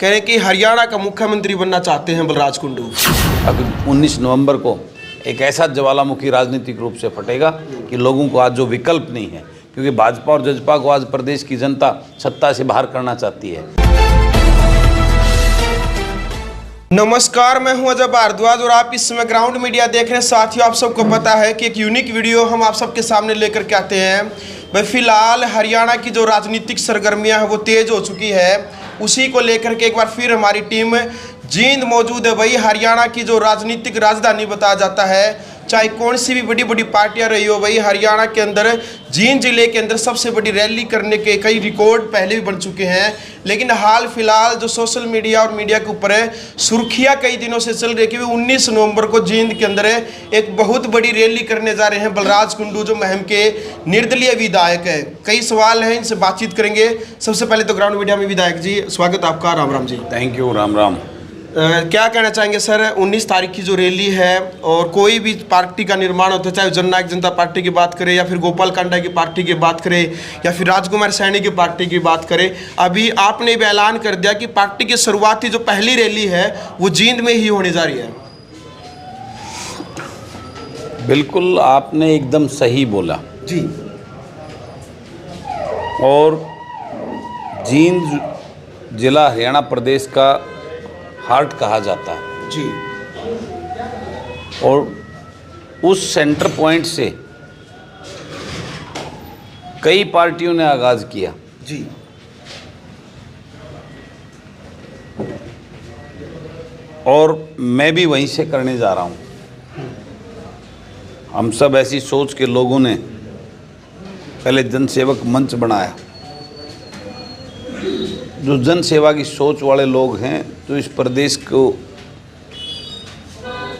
कह रहे हैं कि हरियाणा का मुख्यमंत्री बनना चाहते हैं बलराज कुंडू। अगर 19 नवंबर को एक ऐसा ज्वालामुखी राजनीतिक रूप से फटेगा कि लोगों को आज जो विकल्प नहीं है, क्योंकि भाजपा और जजपा को आज प्रदेश की जनता सत्ता से बाहर करना चाहती है। नमस्कार, मैं हूं अजय भारद्वाज और आप इस समय ग्राउंड मीडिया देख रहे हैं। साथियों, आप सबको पता है कि एक यूनिक वीडियो हम आप सबके सामने लेकर के आते हैं। भाई फिलहाल हरियाणा की जो राजनीतिक सरगर्मियां हैं वो तेज हो चुकी है। उसी को लेकर के एक बार फिर हमारी टीम जींद मौजूद है। भाई हरियाणा की जो राजनीतिक राजधानी बताया जाता है, चाहे कौन सी भी बड़ी बड़ी पार्टियां रही हो, भाई हरियाणा के अंदर जींद जिले के अंदर सबसे बड़ी रैली करने के कई रिकॉर्ड पहले भी बन चुके हैं। लेकिन हाल फिलहाल जो सोशल मीडिया और मीडिया के ऊपर है सुर्खियां कई दिनों से चल रही है कि 19 नवंबर को जींद के अंदर एक बहुत बड़ी रैली करने जा रहे हैं बलराज कुंडू, जो महम के निर्दलीय विधायक है। कई सवाल हैं, इनसे बातचीत करेंगे। सबसे पहले तो ग्राउंड मीडिया में विधायक जी स्वागत आपका। राम राम जी। Thank you. राम राम। क्या कहना चाहेंगे सर, 19 तारीख की जो रैली है और कोई भी पार्टी का निर्माण होता है, चाहे जननायक जनता पार्टी की बात करें या फिर गोपाल कांडा की पार्टी की बात करें या फिर राजकुमार सैनी की पार्टी की बात करें, अभी आपने भी ऐलान कर दिया कि पार्टी की शुरुआती जो पहली रैली है वो जींद में ही होने जा रही है। बिल्कुल, आपने एकदम सही बोला जी। और जींद जिला हरियाणा प्रदेश का हार्ट कहा जाता है जी। और उस सेंटर पॉइंट से कई पार्टियों ने आगाज किया जी। और मैं भी वहीं से करने जा रहा हूं। हम सब ऐसी सोच के लोगों ने पहले जनसेवक मंच बनाया। जो जन सेवा की सोच वाले लोग हैं, तो इस प्रदेश को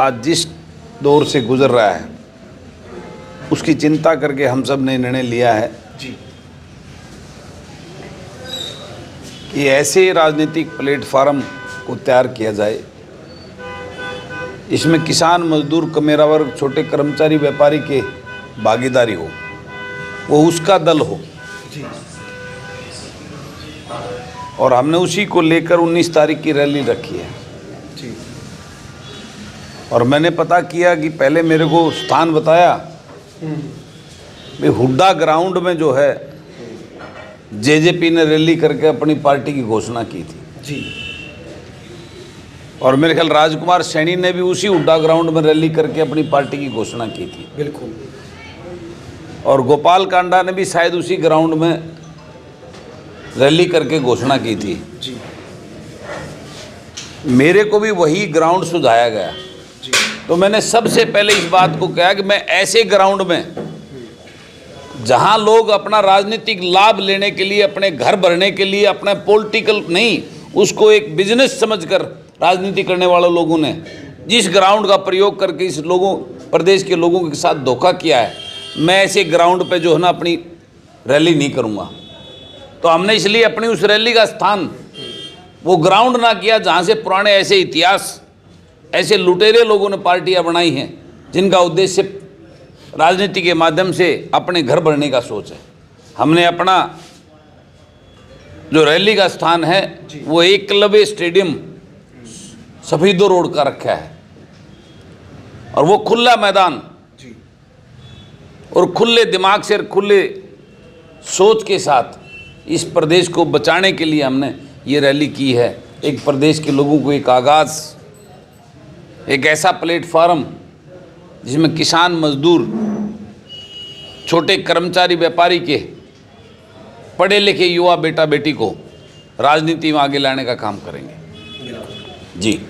आज जिस दौर से गुजर रहा है उसकी चिंता करके हम सब ने निर्णय लिया है जी कि ऐसे राजनीतिक प्लेटफार्म को तैयार किया जाए, इसमें किसान, मजदूर, कमेरा वर्ग, छोटे कर्मचारी, व्यापारी के भागीदारी हो, वो उसका दल हो जी। और हमने उसी को लेकर 19 तारीख की रैली रखी है जी। और मैंने पता किया कि पहले मेरे को स्थान बताया भाई हुड्डा ग्राउंड में जो है जेजेपी ने रैली करके अपनी पार्टी की घोषणा की थी जी। और मेरे ख्याल राजकुमार सैनी ने भी उसी हुड्डा ग्राउंड में रैली करके अपनी पार्टी की घोषणा की थी। बिल्कुल। और गोपाल कांडा ने भी शायद उसी ग्राउंड में रैली करके घोषणा की थी जी। मेरे को भी वही ग्राउंड सुझाया गया जी। तो मैंने सबसे पहले इस बात को कहा कि मैं ऐसे ग्राउंड में जहां लोग अपना राजनीतिक लाभ लेने के लिए, अपने घर भरने के लिए, अपना पॉलिटिकल नहीं, उसको एक बिजनेस समझकर राजनीति करने वाले लोगों ने जिस ग्राउंड का प्रयोग करके इस लोगों, प्रदेश के लोगों के साथ धोखा किया है, मैं ऐसे ग्राउंड पे जो है ना अपनी रैली नहीं करूँगा। तो हमने इसलिए अपनी उस रैली का स्थान वो ग्राउंड ना किया जहाँ से पुराने ऐसे इतिहास, ऐसे लुटेरे लोगों ने पार्टियाँ बनाई हैं जिनका उद्देश्य राजनीति के माध्यम से अपने घर भरने का सोच है। हमने अपना जो रैली का स्थान है वो एकलव्य स्टेडियम सफीदो रोड का रखा है और वो खुला मैदान जी। और खुले दिमाग से, खुले सोच के साथ इस प्रदेश को बचाने के लिए हमने ये रैली की है। एक प्रदेश के लोगों को एक आगाज़, एक ऐसा प्लेटफार्म जिसमें किसान, मजदूर, छोटे कर्मचारी, व्यापारी के, पढ़े लिखे युवा बेटा बेटी को राजनीति में आगे लाने का काम करेंगे जी।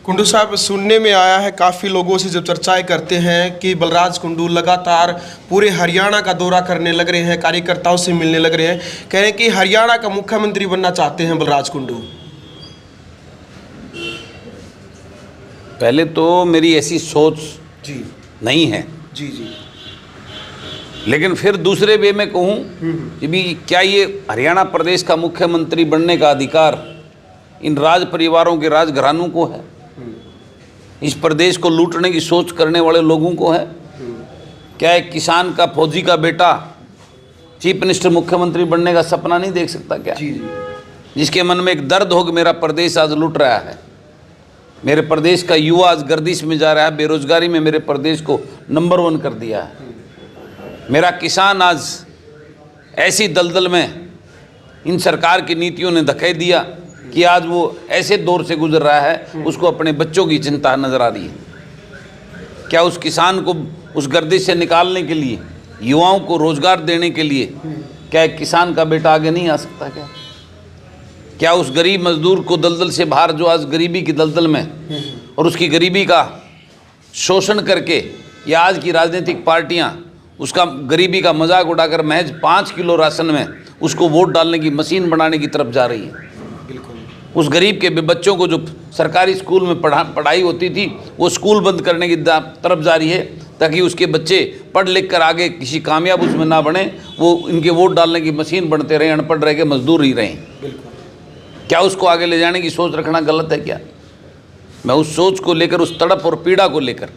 कुंडू साहब, सुनने में आया है काफ़ी लोगों से जब चर्चाएं करते हैं कि बलराज कुंडू लगातार पूरे हरियाणा का दौरा करने लग रहे हैं, कार्यकर्ताओं से मिलने लग रहे हैं, कह रहे हैं कि हरियाणा का मुख्यमंत्री बनना चाहते हैं बलराज कुंडू। पहले तो मेरी ऐसी सोच जी नहीं है जी जी। लेकिन फिर दूसरे वे में कहूँ कि भी क्या ये हरियाणा प्रदेश का मुख्यमंत्री बनने का अधिकार इन राज परिवारों के राजघरानों को है? इस प्रदेश को लूटने की सोच करने वाले लोगों को है? क्या एक किसान का, फौजी का बेटा चीफ मिनिस्टर, मुख्यमंत्री बनने का सपना नहीं देख सकता क्या? जी जी। जिसके मन में एक दर्द हो कि मेरा प्रदेश आज लूट रहा है, मेरे प्रदेश का युवा आज गर्दिश में जा रहा है, बेरोजगारी में मेरे प्रदेश को नंबर 1 कर दिया है, मेरा किसान आज ऐसी दलदल में इन सरकार की नीतियों ने धकेल दिया कि आज वो ऐसे दौर से गुजर रहा है, उसको अपने बच्चों की चिंता नजर आ रही है। क्या उस किसान को उस गर्दिश से निकालने के लिए, युवाओं को रोजगार देने के लिए, क्या एक किसान का बेटा आगे नहीं आ सकता? क्या उस गरीब मजदूर को दलदल से बाहर, जो आज गरीबी की दलदल में और उसकी गरीबी का शोषण करके, या आज की राजनीतिक पार्टियां उसका गरीबी का मजाक उड़ाकर महज 5 किलो राशन में उसको वोट डालने की मशीन बनाने की तरफ जा रही है। उस गरीब के बच्चों को जो सरकारी स्कूल में पढ़ाई होती थी, वो स्कूल बंद करने की तरफ जा रही है, ताकि उसके बच्चे पढ़ लिख कर आगे किसी कामयाब उसमें ना बने, वो इनके वोट डालने की मशीन बनते रहें, अनपढ़ रह के मजदूर ही रहें। क्या उसको आगे ले जाने की सोच रखना गलत है क्या? मैं उस सोच को लेकर, उस तड़प और पीड़ा को लेकर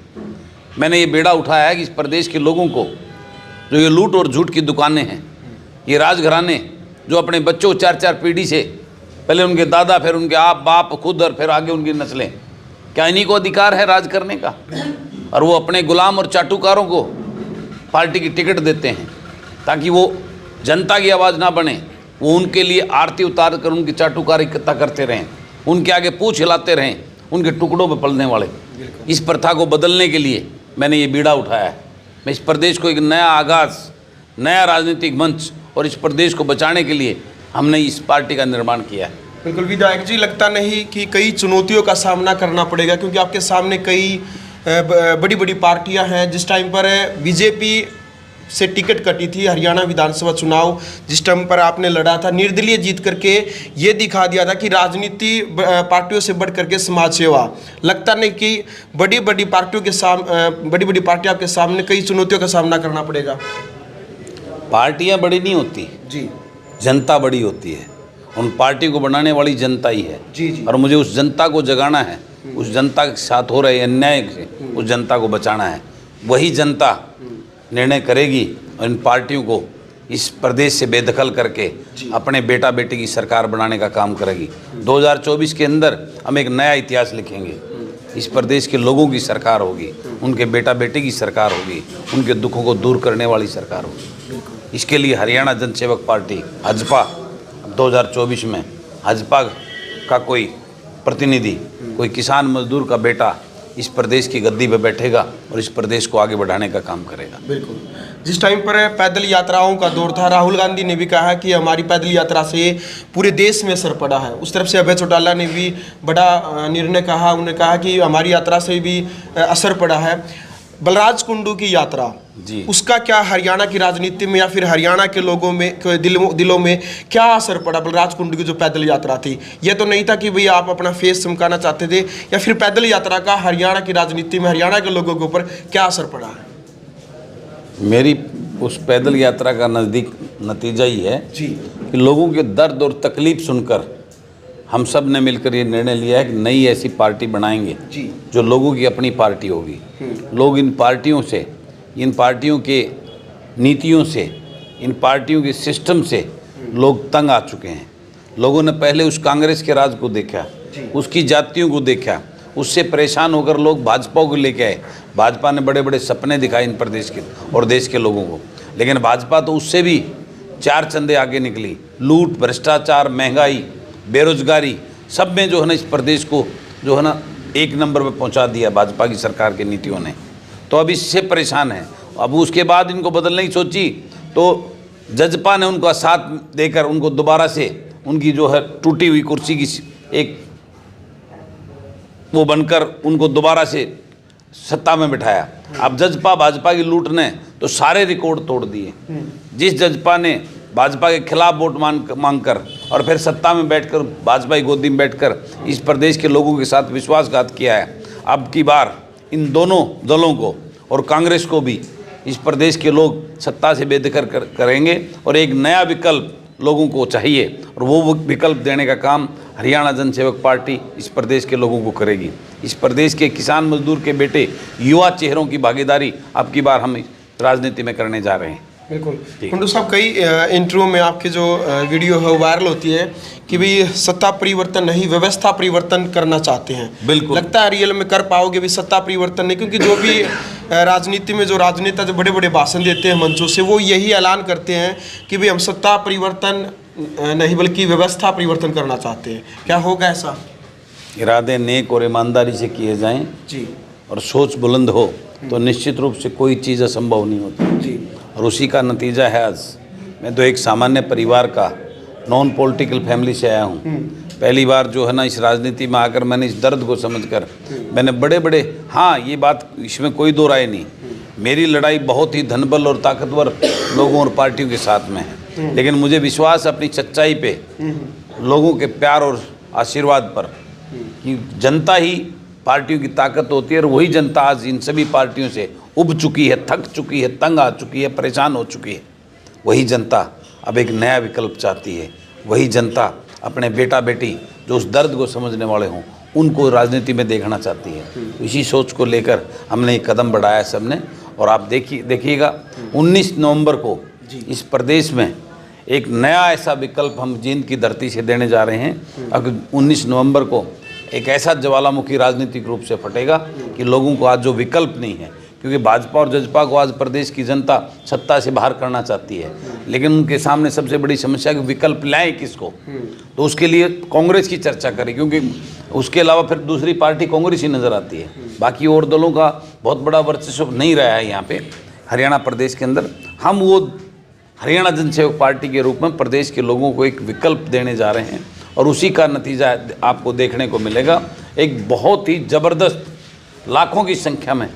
मैंने ये बेड़ा उठाया है कि इस प्रदेश के लोगों को, जो ये लूट और झूठ की दुकानें हैं, ये राजघराने जो अपने बच्चों 4-4 पीढ़ी से, पहले उनके दादा, फिर उनके आप बाप खुद, और फिर आगे उनकी नस्लें, क्या इन्हीं को अधिकार है राज करने का? और वो अपने गुलाम और चाटुकारों को पार्टी की टिकट देते हैं ताकि वो जनता की आवाज़ ना बने, वो उनके लिए आरती उतार कर उनकी चाटुकारिता करते रहें, उनके आगे पूछ हिलाते रहें, उनके टुकड़ों पर पलने वाले। इस प्रथा को बदलने के लिए मैंने ये बीड़ा उठाया है। मैं इस प्रदेश को एक नया आगाज़, नया राजनीतिक मंच, और इस प्रदेश को बचाने के लिए हमने इस पार्टी का निर्माण किया है। बिल्कुल विधायक जी, लगता नहीं कि कई चुनौतियों का सामना करना पड़ेगा, क्योंकि आपके सामने कई बड़ी बड़ी पार्टियां हैं। जिस टाइम पर बीजेपी से टिकट कटी थी हरियाणा विधानसभा चुनाव, जिस टाइम पर आपने लड़ा था, निर्दलीय जीत करके ये दिखा दिया था कि राजनीति पार्टियों से बढ़ करके समाज सेवा। लगता नहीं कि बड़ी बड़ी पार्टियों के बड़ी बड़ी पार्टियां आपके सामने कई चुनौतियों का सामना करना पड़ेगा? पार्टियां बड़ी नहीं होती जी, जनता बड़ी होती है। उन पार्टी को बनाने वाली जनता ही है। जी। और मुझे उस जनता को जगाना है, उस जनता के साथ हो रहे अन्याय से उस जनता को बचाना है। वही जनता निर्णय करेगी और इन पार्टियों को इस प्रदेश से बेदखल करके अपने बेटा बेटी की सरकार बनाने का काम करेगी। 2024 के अंदर हम एक नया इतिहास लिखेंगे। इस प्रदेश के लोगों की सरकार होगी, उनके बेटा बेटी की सरकार होगी, उनके दुखों को दूर करने वाली सरकार होगी। इसके लिए हरियाणा जनसेवक पार्टी हजपा 2024 में हजपा का कोई प्रतिनिधि, कोई किसान मजदूर का बेटा इस प्रदेश की गद्दी पे बैठेगा और इस प्रदेश को आगे बढ़ाने का काम करेगा। बिल्कुल। जिस टाइम पर पैदल यात्राओं का दौर था, राहुल गांधी ने भी कहा कि हमारी पैदल यात्रा से पूरे देश में असर पड़ा है। उस तरफ से अभय चौटाला ने भी बड़ा निर्णय कहा, उन्होंने कहा कि हमारी यात्रा से भी असर पड़ा है। बलराज कुंडू की यात्रा जी, उसका क्या हरियाणा की राजनीति में या फिर हरियाणा के लोगों में दिलों में क्या असर पड़ा? बलराज कुंडू की जो पैदल यात्रा थी, यह तो नहीं था कि भैया आप अपना फेस चमकाना चाहते थे, या फिर पैदल यात्रा का हरियाणा की राजनीति में हरियाणा के लोगों के ऊपर क्या असर पड़ा है? मेरी उस पैदल यात्रा का नज़दीक नतीजा ही है जी कि लोगों के दर्द और तकलीफ सुनकर हम सब ने मिलकर ये निर्णय लिया है कि नई ऐसी पार्टी बनाएंगे जी, जो लोगों की अपनी पार्टी होगी। लोग इन पार्टियों से, इन पार्टियों के नीतियों से, इन पार्टियों के सिस्टम से लोग तंग आ चुके हैं। लोगों ने पहले उस कांग्रेस के राज को देखा, उसकी जातियों को देखा, उससे परेशान होकर लोग भाजपा को लेके आए। भाजपा ने बड़े बड़े सपने दिखाए इन प्रदेश के और देश के लोगों को, लेकिन भाजपा तो उससे भी 4 चंदे आगे निकली। लूट, भ्रष्टाचार, महंगाई, बेरोजगारी, सब में जो है ना इस प्रदेश को जो है ना 1 नंबर पे पहुंचा दिया भाजपा की सरकार की नीतियों ने। तो अब इससे परेशान है। अब उसके बाद इनको बदलने की सोची तो जजपा ने उनका साथ देकर उनको दोबारा से उनकी जो है टूटी हुई कुर्सी की एक वो बनकर उनको दोबारा से सत्ता में बिठाया। अब जजपा भाजपा की लूट ने तो सारे रिकॉर्ड तोड़ दिए। जिस जजपा ने भाजपा के खिलाफ वोट मांगकर और फिर सत्ता में बैठकर भाजपा की गोदी में बैठकर इस प्रदेश के लोगों के साथ विश्वासघात किया है, अब की बार इन दोनों दलों को और कांग्रेस को भी इस प्रदेश के लोग सत्ता से बेदखल करेंगे और एक नया विकल्प लोगों को चाहिए और वो विकल्प देने का काम हरियाणा जनसेवक पार्टी इस प्रदेश के लोगों को करेगी। इस प्रदेश के किसान मजदूर के बेटे, युवा चेहरों की भागीदारी अब की बार हम राजनीति में करने जा रहे हैं। बिल्कुल। कुंडू साहब, कई इंटरव्यू में आपके जो वीडियो है वायरल होती है कि भाई सत्ता परिवर्तन नहीं, व्यवस्था परिवर्तन करना चाहते हैं। बिल्कुल। लगता है रियल में कर पाओगे भी सत्ता परिवर्तन नहीं? क्योंकि जो भी राजनीति में जो राजनेता जो बड़े बड़े भाषण देते हैं मंचों से, वो यही ऐलान करते हैं कि भाई हम सत्ता परिवर्तन नहीं बल्कि व्यवस्था परिवर्तन करना चाहते हैं। क्या होगा ऐसा? इरादे नेक और ईमानदारी से किए जाएं जी, और सोच बुलंद हो तो निश्चित रूप से कोई चीज़ असंभव नहीं होती जी, और उसी का नतीजा है आज। मैं तो एक सामान्य परिवार का नॉन पॉलिटिकल फैमिली से आया हूँ। पहली बार जो है ना इस राजनीति में आकर मैंने इस दर्द को समझकर मैंने बड़े बड़े, हाँ ये बात इसमें कोई दो राय नहीं, मेरी लड़ाई बहुत ही धनबल और ताकतवर लोगों और पार्टियों के साथ में है, लेकिन मुझे विश्वास अपनी सच्चाई पे, लोगों के प्यार और आशीर्वाद पर, कि जनता ही पार्टियों की ताकत होती है और वही जनता आज इन सभी पार्टियों से उब चुकी है, थक चुकी है, तंग आ चुकी है, परेशान हो चुकी है। वही जनता अब एक नया विकल्प चाहती है। वही जनता अपने बेटा बेटी जो उस दर्द को समझने वाले हों उनको राजनीति में देखना चाहती है। इसी सोच को लेकर हमने एक कदम बढ़ाया सबने। और आप देखिएगा 19 नवंबर को इस प्रदेश में एक नया ऐसा विकल्प हम जींद की धरती से देने जा रहे हैं। अगर 19 नवंबर को एक ऐसा ज्वालामुखी राजनीतिक रूप से फटेगा कि लोगों को आज जो विकल्प नहीं है, क्योंकि भाजपा और जजपा को आज प्रदेश की जनता सत्ता से बाहर करना चाहती है, लेकिन उनके सामने सबसे बड़ी समस्या है कि विकल्प लाएं किसको। तो उसके लिए कांग्रेस की चर्चा करें, क्योंकि उसके अलावा फिर दूसरी पार्टी कांग्रेस ही नज़र आती है। बाकी और दलों का बहुत बड़ा वर्चस्व नहीं रहा है यहाँ पे हरियाणा प्रदेश के अंदर। हम वो हरियाणा जनसेवक पार्टी के रूप में प्रदेश के लोगों को एक विकल्प देने जा रहे हैं और उसी का नतीजा आपको देखने को मिलेगा। एक बहुत ही ज़बरदस्त लाखों की संख्या में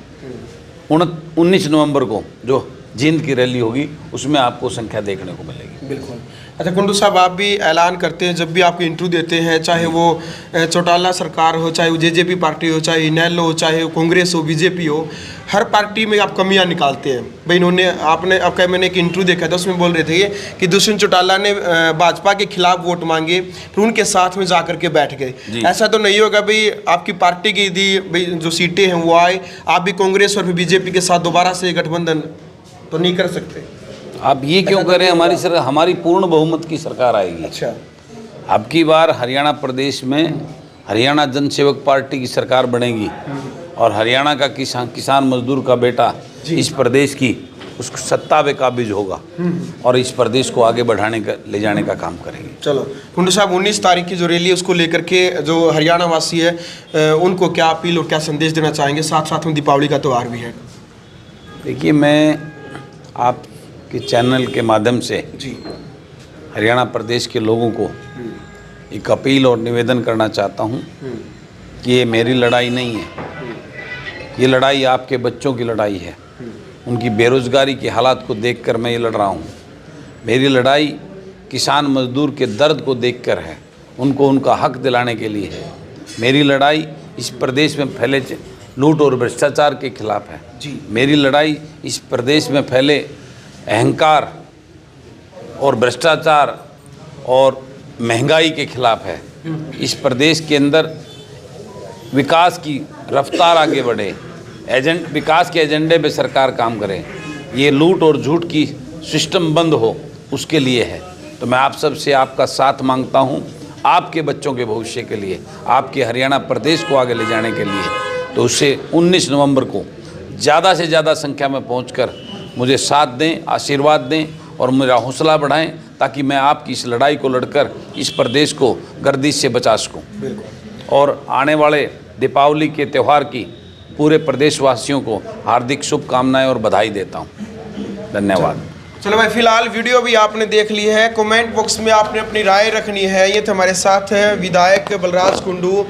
19 नवंबर को जो जींद की रैली होगी उसमें आपको संख्या देखने को मिलेगी। बिल्कुल। अच्छा कुंडू साहब, आप भी ऐलान करते हैं जब भी आपको इंटरव्यू देते हैं, चाहे वो चौटाला सरकार हो, चाहे वो जेजेपी पार्टी हो, चाहे इनेलो हो, चाहे वो कांग्रेस हो, बीजेपी हो, हर पार्टी में आप कमियां निकालते हैं। भाई इन्होंने आपने आपका मैंने एक इंटरव्यू देखा था, उसमें बोल रहे थे कि दुष्यंत चौटाला ने भाजपा के खिलाफ वोट मांगे फिर उनके साथ में जा करके बैठ गए। ऐसा तो नहीं होगा भाई आपकी पार्टी की यदि भाई जो सीटें हैं वो आए, आप भी कांग्रेस और बीजेपी के साथ दोबारा से गठबंधन तो नहीं कर सकते? आप ये क्यों करें? हमारी पूर्ण बहुमत की सरकार आएगी। अच्छा, अब की बार हरियाणा प्रदेश में हरियाणा जनसेवक पार्टी की सरकार बनेगी और हरियाणा का किसान मजदूर का बेटा इस प्रदेश की उस सत्ता पे काबिज होगा और इस प्रदेश को आगे बढ़ाने का ले जाने का काम करेंगे। चलो कुंडू साहब, 19 तारीख की जो रैली है उसको लेकर के जो हरियाणा वासी है उनको क्या अपील और क्या संदेश देना चाहेंगे? साथ साथ में दीपावली का त्यौहार भी है। देखिए, मैं आपके चैनल के माध्यम से जी हरियाणा प्रदेश के लोगों को एक अपील और निवेदन करना चाहता हूं कि ये मेरी लड़ाई नहीं है, ये लड़ाई आपके बच्चों की लड़ाई है। उनकी बेरोज़गारी की हालात को देखकर मैं ये लड़ रहा हूँ। मेरी लड़ाई किसान मजदूर के दर्द को देखकर है, उनको उनका हक दिलाने के लिए है। मेरी लड़ाई इस प्रदेश में फैले लूट और भ्रष्टाचार के खिलाफ है जी। मेरी लड़ाई इस प्रदेश में फैले अहंकार और भ्रष्टाचार और महंगाई के खिलाफ है। इस प्रदेश के अंदर विकास की रफ्तार आगे बढ़े, विकास के एजेंडे पे सरकार काम करे, ये लूट और झूठ की सिस्टम बंद हो, उसके लिए है। तो मैं आप सब से आपका साथ मांगता हूँ आपके बच्चों के भविष्य के लिए, आपके हरियाणा प्रदेश को आगे ले जाने के लिए। तो उससे 19 नवंबर को ज़्यादा से ज़्यादा संख्या में पहुंचकर मुझे साथ दें, आशीर्वाद दें और मेरा हौसला बढ़ाएं, ताकि मैं आपकी इस लड़ाई को लड़कर इस प्रदेश को गर्दिश से बचा सकूँ। और आने वाले दीपावली के त्यौहार की पूरे प्रदेशवासियों को हार्दिक शुभकामनाएं और बधाई देता हूं। धन्यवाद। चलो भाई, फिलहाल वीडियो भी आपने देख ली है। कमेंट बॉक्स में आपने अपनी राय रखनी है। ये थे हमारे साथ हैं विधायक बलराज कुंडू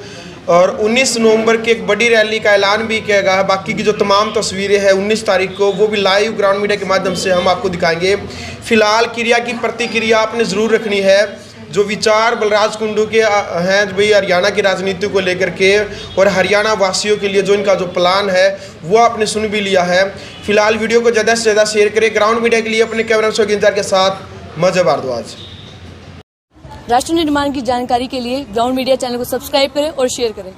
और 19 नवंबर की एक बड़ी रैली का ऐलान भी किया गया है। बाकी की जो तमाम तस्वीरें हैं 19 तारीख को वो भी लाइव ग्राउंड मीडिया के माध्यम से हम आपको दिखाएंगे। फिलहाल क्रिया की प्रतिक्रिया आपने ज़रूर रखनी है। जो विचार बलराज कुंडू के हैं भाई हरियाणा की राजनीति को लेकर के और हरियाणा वासियों के लिए जो इनका जो प्लान है वो आपने सुन भी लिया है। फिलहाल वीडियो को ज़्यादा से ज़्यादा शेयर करें। ग्राउंड मीडिया के लिए अपने कैमरा शौकीनदार के साथ मजा भारद्वाज। राष्ट्र निर्माण की जानकारी के लिए ग्राउंड मीडिया चैनल को सब्सक्राइब करें और शेयर करें।